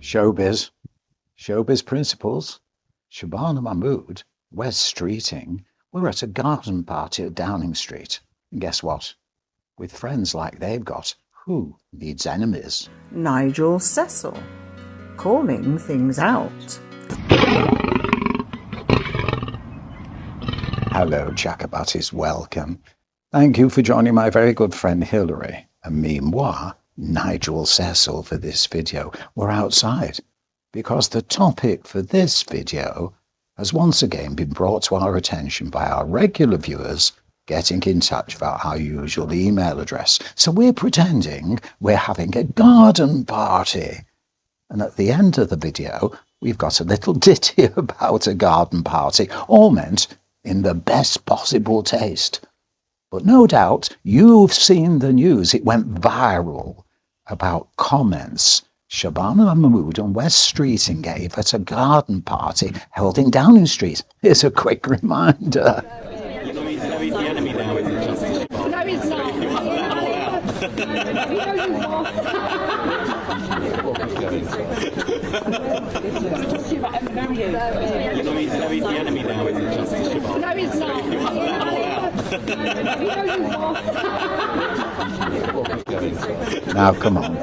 Showbiz. Showbiz principals. Shabana Mahmood Wes Streeting were at a garden party at Downing Street. And guess what? With friends like they've got, who needs enemies? Nigel Cecil, calling things out. Hello, Jacobatis, welcome. Thank you for joining my very good friend Hilary and me, moi, Nigel Cecil, for this video. We're outside because the topic for this video has once again been brought to our attention by our regular viewers getting in touch via our usual email address. So we're pretending we're having a garden party. And at the end of the video, we've got a little ditty about a garden party, all meant in the best possible taste. But no doubt you've seen the news. It went viral about comments Shabana Mahmood and Wes Streeting gave at a garden party held in Downing Street. Here's a quick reminder. You know he's the enemy now, isn't he? No, he's not. He knows he's not. You know he's the enemy now, isn't he? No, he's not. He knows he's not. Now, come on.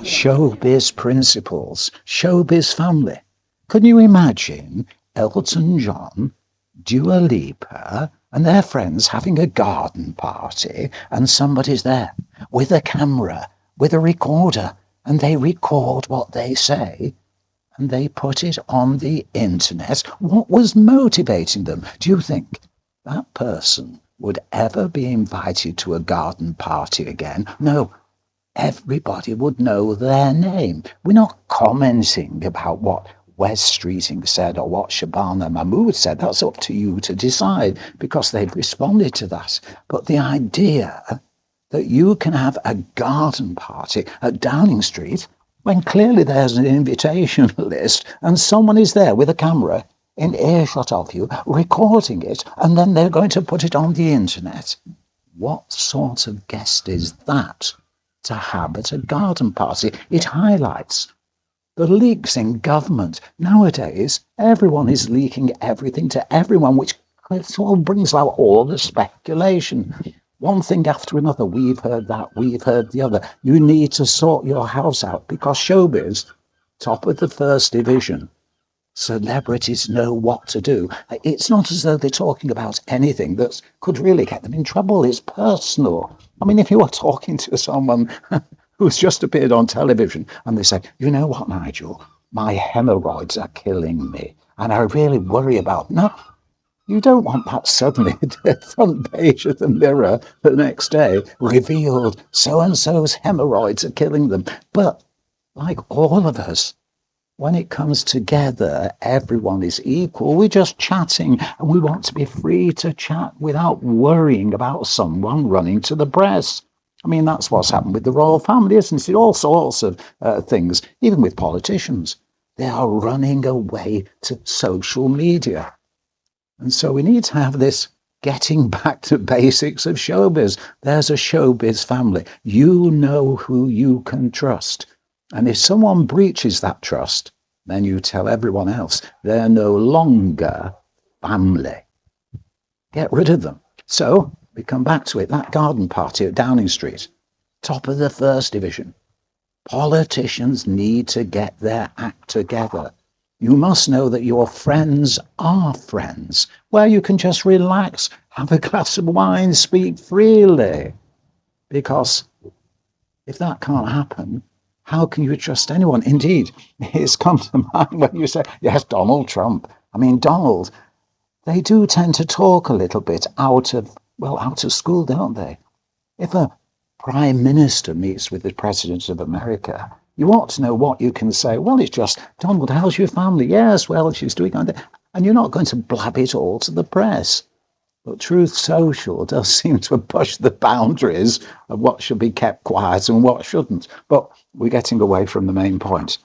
Showbiz principals, showbiz family. Can you imagine Elton John, Dua Lipa, and their friends having a garden party, and somebody's there with a camera, with a recorder, and they record what they say, and they put it on the internet? What was motivating them? Do you think that person would ever be invited to a garden party again? No. Everybody would know their name. We're not commenting about what Wes Streeting said or what Shabana Mahmood said. That's up to you to decide because they've responded to that. But the idea that you can have a garden party at Downing Street when clearly there's an invitation list and someone is there with a camera in earshot of you, recording it, and then they're going to put it on the internet. What sort of guest is that to have at a garden party? It highlights the leaks in government. Nowadays, everyone is leaking everything to everyone, which sort of brings out all the speculation. One thing after another, we've heard that, we've heard the other. You need to sort your house out because showbiz, top of the first division, celebrities know what to do. It's not as though they're talking about anything that could really get them in trouble. It's personal. I mean, if you are talking to someone who's just appeared on television and they say, you know what, Nigel, my hemorrhoids are killing me and I really worry about... No, you don't want that suddenly the front page of the Mirror the next day revealed so-and-so's hemorrhoids are killing them. But like all of us, when it comes together, everyone is equal. We're just chatting and we want to be free to chat without worrying about someone running to the press. I mean, that's what's happened with the royal family, isn't it? All sorts of things, even with politicians. They are running away to social media. And so we need to have this getting back to basics of showbiz. There's a showbiz family. You know who you can trust. And if someone breaches that trust, then you tell everyone else they're no longer family. Get rid of them. So we come back to it, that garden party at Downing Street, top of the first division. Politicians need to get their act together. You must know that your friends are friends, where you can just relax, have a glass of wine, speak freely. Because if that can't happen, how can you trust anyone? Indeed, it's come to mind when you say, yes, Donald Trump. I mean, Donald, they do tend to talk a little bit out of school, don't they? If a prime minister meets with the president of America, you ought to know what you can say. Well, it's just, Donald, how's your family? Yes, well, she's doing that. And you're not going to blab it all to the press. But Truth Social does seem to push the boundaries of what should be kept quiet and what shouldn't. But we're getting away from the main point.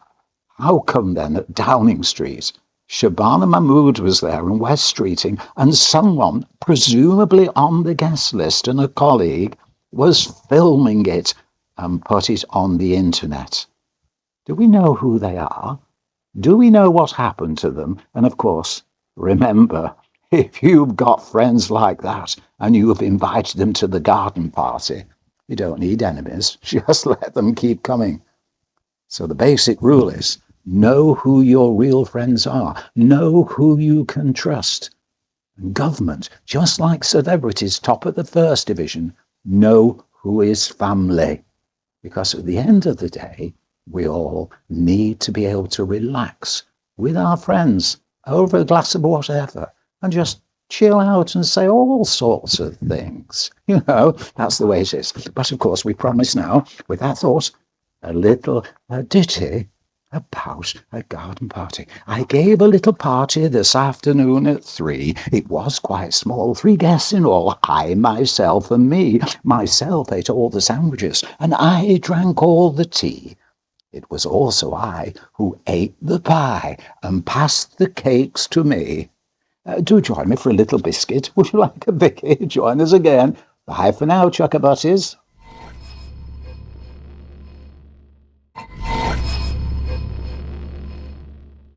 How come then at Downing Street, Shabana Mahmood was there and Wes Streeting, and someone, presumably on the guest list and a colleague, was filming it and put it on the internet? Do we know who they are? Do we know what happened to them? And of course, remember, if you've got friends like that and you have invited them to the garden party, you don't need enemies. Just let them keep coming. So the basic rule is know who your real friends are. Know who you can trust. And government, just like celebrities top of the first division, know who is family. Because at the end of the day, we all need to be able to relax with our friends over a glass of whatever and just chill out and say all sorts of things. That's the way it is. But of course, we promise now, with that thought, a little ditty about a garden party. I gave a little party this afternoon at 3. It was quite small, 3 guests in all, I, myself, and me. Myself ate all the sandwiches, and I drank all the tea. It was also I who ate the pie and passed the cakes to me. Do join me for a little biscuit. Would you like a bicky? Join us again. Bye for now, chuckabutties.